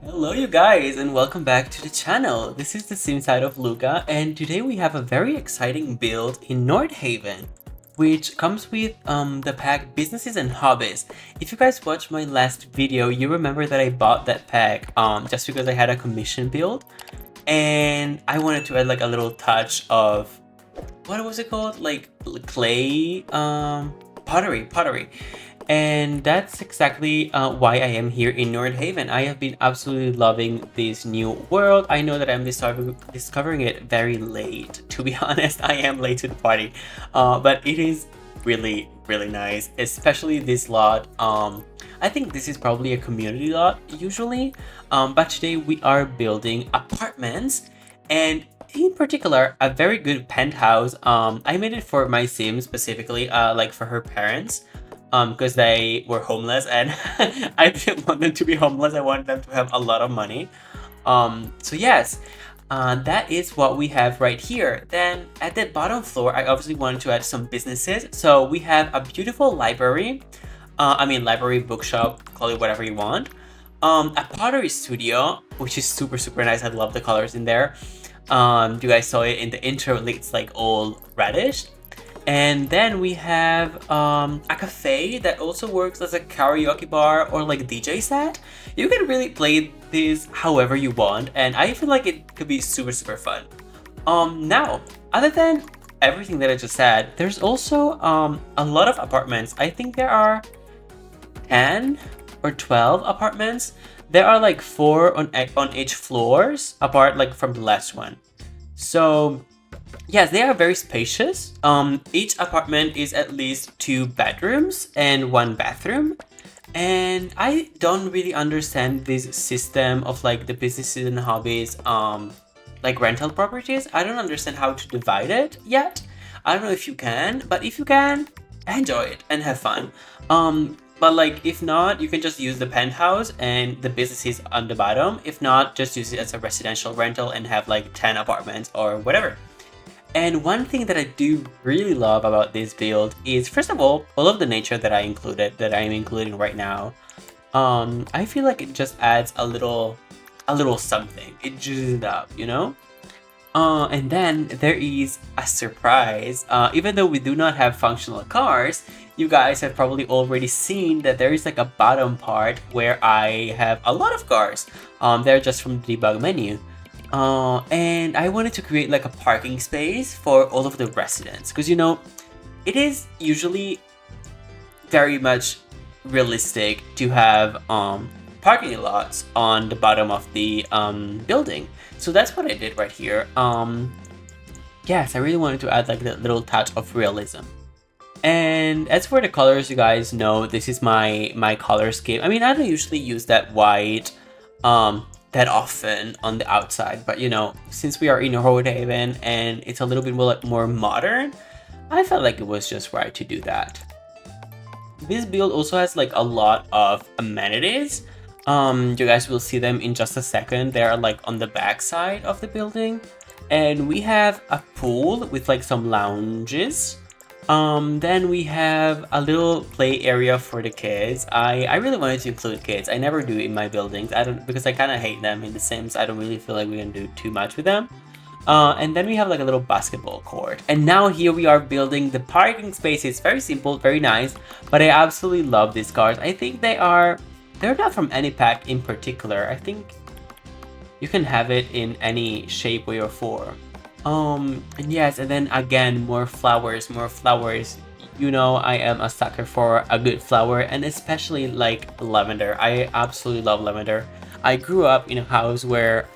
Hello you guys and welcome back to the channel. This is the Sim side of Luca and today we have a very exciting build in Nordhaven which comes with the pack Businesses and Hobbies. If you guys watched my last video, you remember that I bought that pack just because I had a commission build and I wanted to add like a little touch of, what was it called? Like clay pottery. And that's exactly why I am here in Nordhaven. I have been absolutely loving this new world. I know that I'm discovering it very late. To be honest, I am late to the party. But it is really nice, especially this lot. I think this is probably a community lot usually. But today we are building apartments and in particular a very good penthouse. I made it for my sim specifically, like for her parents. Because they were homeless and I didn't want them to be homeless. I wanted them to have a lot of money. So yes, that is what we have right here. Then at the bottom floor, I obviously wanted to add some businesses. So we have a beautiful library. Library, bookshop, call it whatever you want. A pottery studio, which is super nice. I love the colors in there. You guys saw it in the intro. It's like all reddish. And then we have a cafe that also works as a karaoke bar or like DJ set. You can really play this however you want, and I feel like it could be super fun. Now, other than everything that I just said, there's also a lot of apartments. I think there are 10 or 12 apartments. There are like 4 on each floors, apart like from the last one. So yes, they are very spacious. Each apartment is at least 2 bedrooms and 1 bathroom. And I don't really understand this system of like the businesses and hobbies, like rental properties. I don't understand how to divide it yet. I don't know if you can, but if you can, enjoy it and have fun. But like if not, you can just use the penthouse and the businesses on the bottom. If not, just use it as a residential rental and have like 10 apartments or whatever. And one thing that I do really love about this build is, first of all of the nature that I'm including right now. I feel like it just adds a little something. It juices it up, you know? And then there is a surprise. Even though we do not have functional cars, you guys have probably already seen that there is like a bottom part where I have a lot of cars. They're just from the debug menu. And I wanted to create like a parking space for all of the residents, because you know, it is usually very much realistic to have parking lots on the bottom of the building. So that's what I did right here. Yes, I really wanted to add like that little touch of realism. And as for the colors, you guys know this is my color scheme. I mean, I don't usually use that white that often on the outside, but you know, since we are in Nordhaven and it's a little bit more modern, I felt like it was just right to do that. This build also has like a lot of amenities. You guys will see them in just a second. They are like on the back side of the building, and we have a pool with like some lounges. Then we have a little play area for the kids. I really wanted to include kids. I never do in my buildings. Because I kind of hate them in The Sims. I don't really feel like we can do too much with them. And then we have like a little basketball court. And now here we are building the parking spaces. Very simple, very nice. But I absolutely love these cars. I think they're not from any pack in particular. I think you can have it in any shape, way, or form. And yes, and then again, more flowers. You know, I am a sucker for a good flower, and especially like lavender. I absolutely love lavender. I grew up in a house where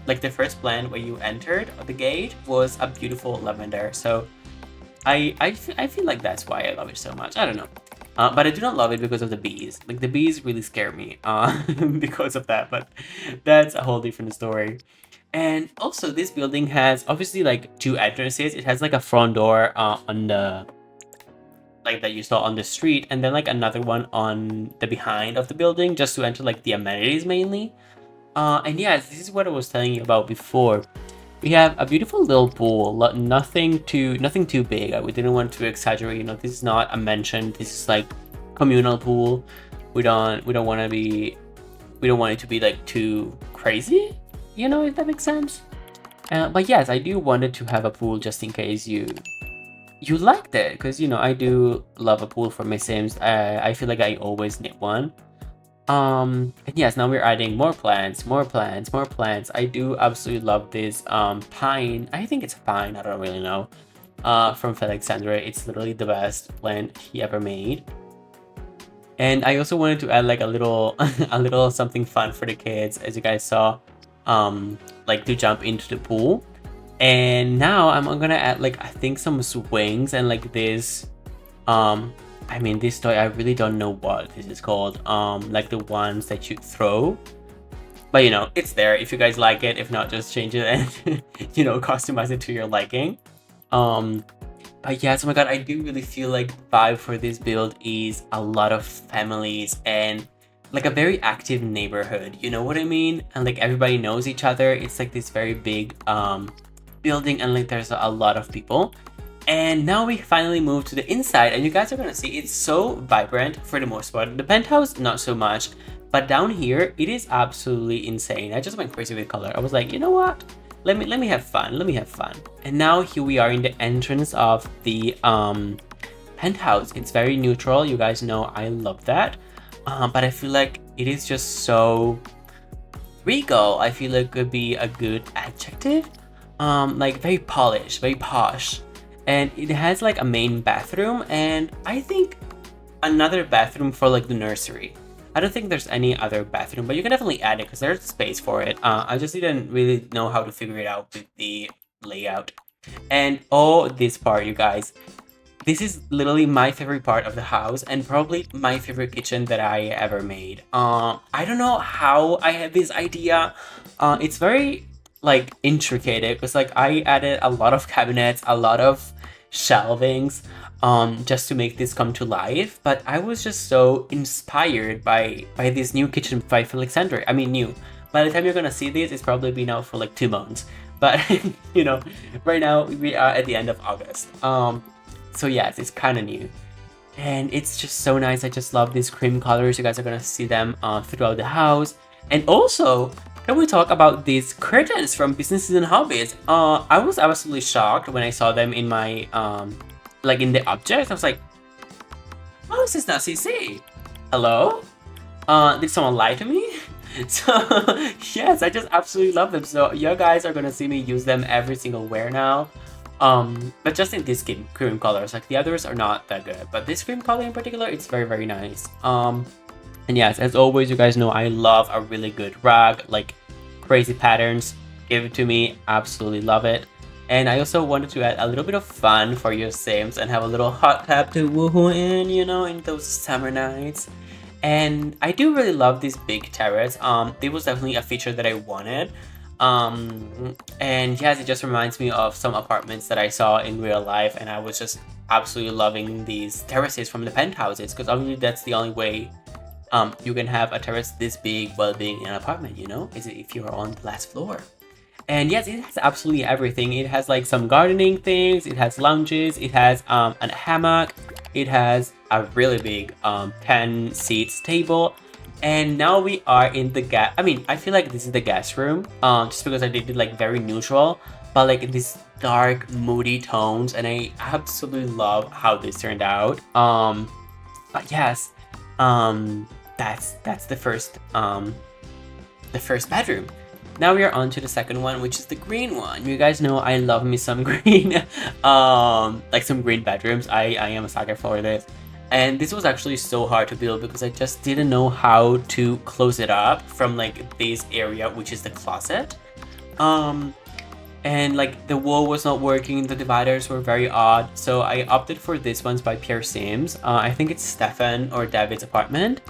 like the first plant where you entered the gate was a beautiful lavender. So I feel like that's why I love it so much. I don't know. But I do not love it because of the bees. Like the bees really scare me because of that, but that's a whole different story. And also this building has obviously like 2 entrances. It has like a front door on the, like that you saw on the street, and then like another one on the behind of the building just to enter like the amenities mainly. And yeah, this is what I was telling you about before. We have a beautiful little pool, nothing too big. We didn't want to exaggerate, you know, this is not a mansion. This is like communal pool. We don't want it to be like too crazy, you know, if that makes sense. But yes, I do wanted to have a pool just in case you liked it, because you know I do love a pool for my Sims. I feel like I always need one. And yes, now we're adding more plants, more plants, more plants. I do absolutely love this pine. I think it's a pine, I don't really know. From Felixandre. It's literally the best plant he ever made. And I also wanted to add like a little a little something fun for the kids, as you guys saw, like to jump into the pool. And now I'm gonna add like I think some swings and like this I mean, this toy, I really don't know what this is called. Like the ones that you throw. But you know, it's there if you guys like it. If not, just change it and you know, customize it to your liking. But yes, oh my god, I do really feel like vibe for this build is a lot of families and like a very active neighborhood. You know what I mean? And like everybody knows each other. It's like this very big building, and like there's a lot of people. And now we finally move to the inside, and you guys are gonna see it's so vibrant for the most part. The penthouse, not so much, but down here, it is absolutely insane. I just went crazy with color. I was like, you know what? Let me have fun. Let me have fun. And now here we are in the entrance of the penthouse. It's very neutral. You guys know I love that. But I feel like it is just so regal. I feel like it could be a good adjective. Like very polished, very posh. And it has like a main bathroom and I think another bathroom for like the nursery. I don't think there's any other bathroom, but you can definitely add it because there's space for it. I just didn't really know how to figure it out with the layout. And oh, this part, you guys. This is literally my favorite part of the house and probably my favorite kitchen that I ever made. I don't know how I had this idea. It's very like intricate because like I added a lot of cabinets, a lot of shelvings just to make this come to life. But I was just so inspired by this new kitchen by Felixandre. I mean new. By the time you're gonna see this, it's probably been out for like 2 months. But you know, right now we are at the end of August. So yes, it's kind of new. And it's just so nice. I just love these cream colors. You guys are gonna see them throughout the house. And also, can we talk about these curtains from Businesses and Hobbies? I was absolutely shocked when I saw them in my, like in the object. I was like, oh, this is not CC. Hello? Did someone lie to me? So, yes, I just absolutely love them. So, you guys are gonna see me use them every single wear now. But just in this cream colors, like the others are not that good. But this cream color in particular, it's very, very nice. And yes, as always, you guys know I love a really good rug, like crazy patterns. Give it to me, absolutely love it. And I also wanted to add a little bit of fun for your Sims and have a little hot tub to woohoo in, you know, in those summer nights. And I do really love this big terrace. It was definitely a feature that I wanted. And yes, it just reminds me of some apartments that I saw in real life, and I was just absolutely loving these terraces from the penthouses, because obviously that's the only way you can have a terrace this big while being in an apartment, you know, is if you're on the last floor. And yes, it has absolutely everything. It has like some gardening things, it has lounges, it has a hammock, it has a really big 10 seats table. And now we are in the I feel like this is the guest room, just because I did it like very neutral, but like these dark, moody tones, and I absolutely love how this turned out. But yes, that's the first bedroom. Now we are on to the second one, which is the green one. You guys know I love me some green, like some green bedrooms. I am a sucker for this. And this was actually so hard to build because I just didn't know how to close it up from like this area, which is the closet. And like the wall was not working, the dividers were very odd. So I opted for this one's by Pierre Sims. I think it's Stefan or David's apartment.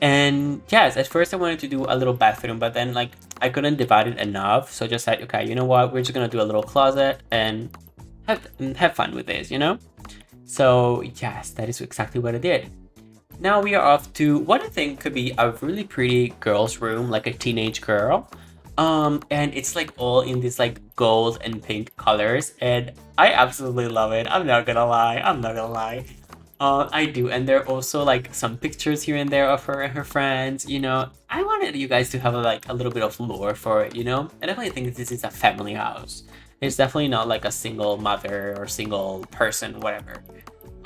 And yes, at first I wanted to do a little bathroom, but then like I couldn't divide it enough. So I just said, okay, you know what? We're just gonna do a little closet and have fun with this, you know? So yes, that is exactly what I did. Now we are off to what I think could be a really pretty girl's room, like a teenage girl. And it's like all in this like gold and pink colors, and I absolutely love it. I'm not gonna lie. I do, and there are also like some pictures here and there of her and her friends. You know, I wanted you guys to have like a little bit of lore for it. You know, I definitely think this is a family house. It's definitely not like a single mother or single person, whatever.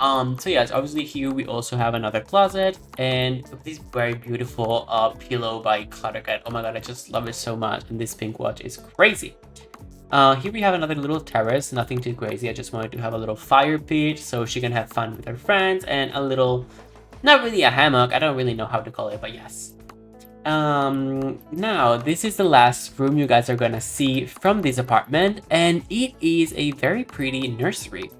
So yes, obviously here we also have another closet and this very beautiful pillow by Cluttercat. Oh my god, I just love it so much, and this pink watch is crazy. Here we have another little terrace, nothing too crazy. I just wanted to have a little fire pit so she can have fun with her friends, and a little, not really a hammock, I don't really know how to call it, but yes. Now this is the last room you guys are gonna see from this apartment, and it is a very pretty nursery.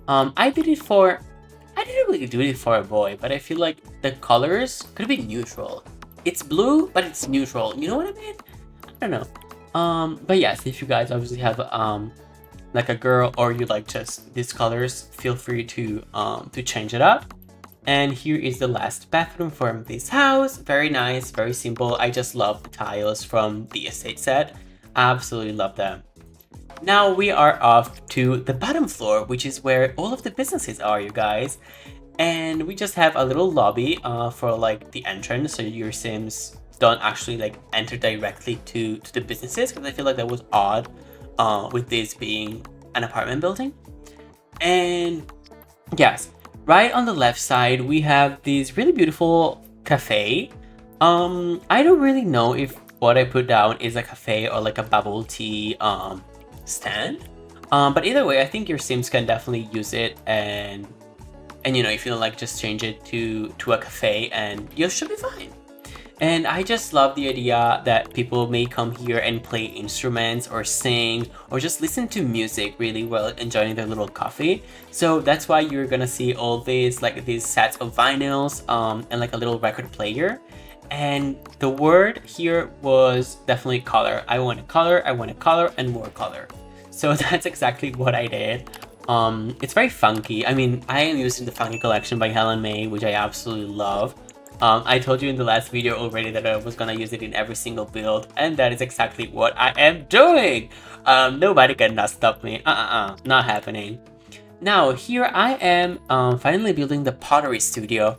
I didn't really do it for a boy, but I feel like the colors could be neutral. It's blue, but it's neutral. You know what I mean? I don't know. But yes, if you guys obviously have like a girl, or you like just these colors, feel free to change it up. And here is the last bathroom from this house. Very nice, very simple. I just love the tiles from the estate set. Absolutely love them. Now we are off to the bottom floor, which is where all of the businesses are, you guys. And we just have a little lobby for like the entrance, so your Sims don't actually like enter directly to the businesses, because I feel like that was odd with this being an apartment building. And yes, right on the left side we have this really beautiful cafe. I don't really know if what I put down is a cafe or like a bubble tea stand, but either way I think your Sims can definitely use it, and you know, if you like, just change it to a cafe and you should be fine. And I just love the idea that people may come here and play instruments or sing or just listen to music really while enjoying their little coffee. So that's why you're gonna see all these like these sets of vinyls and like a little record player. And the word here was definitely color. I want color, and more color. So that's exactly what I did. It's very funky. I mean, I am using the Funky Collection by Helen May, which I absolutely love. I told you in the last video already that I was gonna use it in every single build, and that is exactly what I am doing! Nobody can not stop me. Not happening. Now, here I am finally building the pottery studio.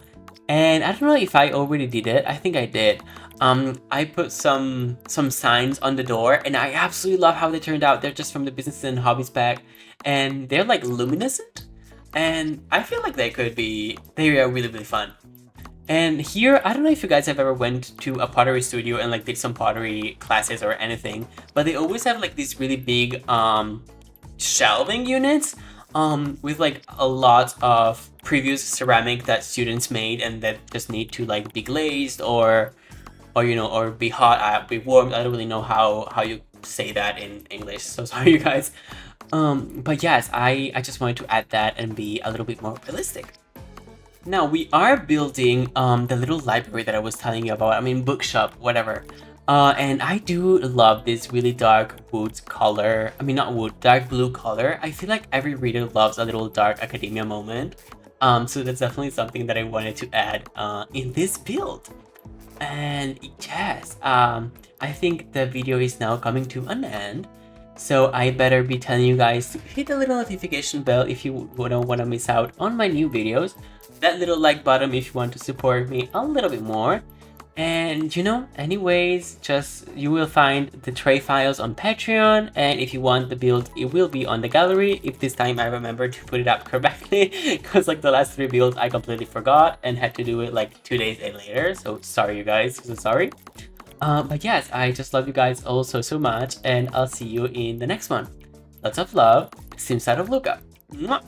And I don't know if I already did it. I think I did. I put some signs on the door, and I absolutely love how they turned out. They're just from the Businesses and Hobbies pack, and they're like luminescent, and I feel like they are really, really fun. And here, I don't know if you guys have ever went to a pottery studio and like did some pottery classes or anything, but they always have like these really big shelving units with like a lot of previous ceramic that students made and that just need to like be glazed or you know, or be hot, be warmed. I don't really know how you say that in English, so sorry you guys. But yes, I just wanted to add that and be a little bit more realistic. Now we are building the little library that I was telling you about. I mean, bookshop, whatever. And I do love this really dark wood color. I mean, not wood, dark blue color. I feel like every reader loves a little dark academia moment. So that's definitely something that I wanted to add in this build. And yes, I think the video is now coming to an end. So I better be telling you guys to hit the little notification bell if you don't want to miss out on my new videos. That little like button if you want to support me a little bit more. And you know, anyways, just you will find the tray files on Patreon, and if you want the build, it will be on the gallery if this time I remember to put it up correctly, because like the last 3 builds I completely forgot and had to do it like 2 days later, so sorry you guys, so sorry. But yes, I just love you guys all so much, and I'll see you in the next one. Lots of love, Simside of Luca. Mwah!